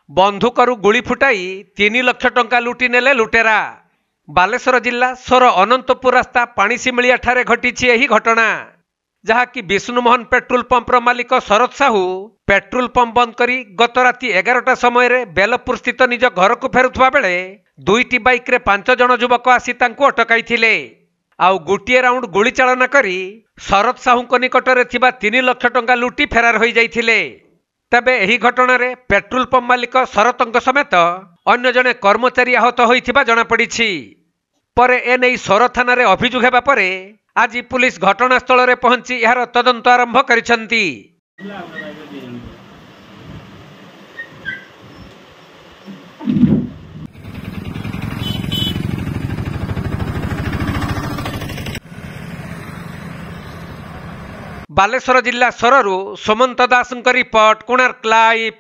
बंधुकरू गुली फुटाई 3 लाख टंका लुटि नेले लुटेरा। बालेश्वर जिला सोर अनंतपुर रास्ता पाणीसिमिलिया ठारे घटिछि एही घटना, जहाँकि विष्णुमोहन पेट्रोल पंपर मालिक शरद साहू पेट्रोल पंप बंद करी गत राति 11टा समय बेलपुर स्थित निज घर को फेरुवा बेले 2टी बाइक रे 5 जन युवक आसी तांको अटकाई आउ गोटे राउंड गुली चालना करी शरद साहू निकट में 3 लाख टंका लुटि फेरार हो जाइथिले। तबे एही घटना रे पेट्रोल पंप मालिक शरद समेत अन्य जने कर्मचारी आहत होइथिबा जଣା पड़िछि। परे एनै सोर थाना रे अभियोग हेबा परे आज पुलिस घटनास्थल में पहुंची यार तदंत आरंभ करिसंती। बालेश्वर जिला सोररू सुमंत दास रिपोर्ट, कोणार्क लाइव।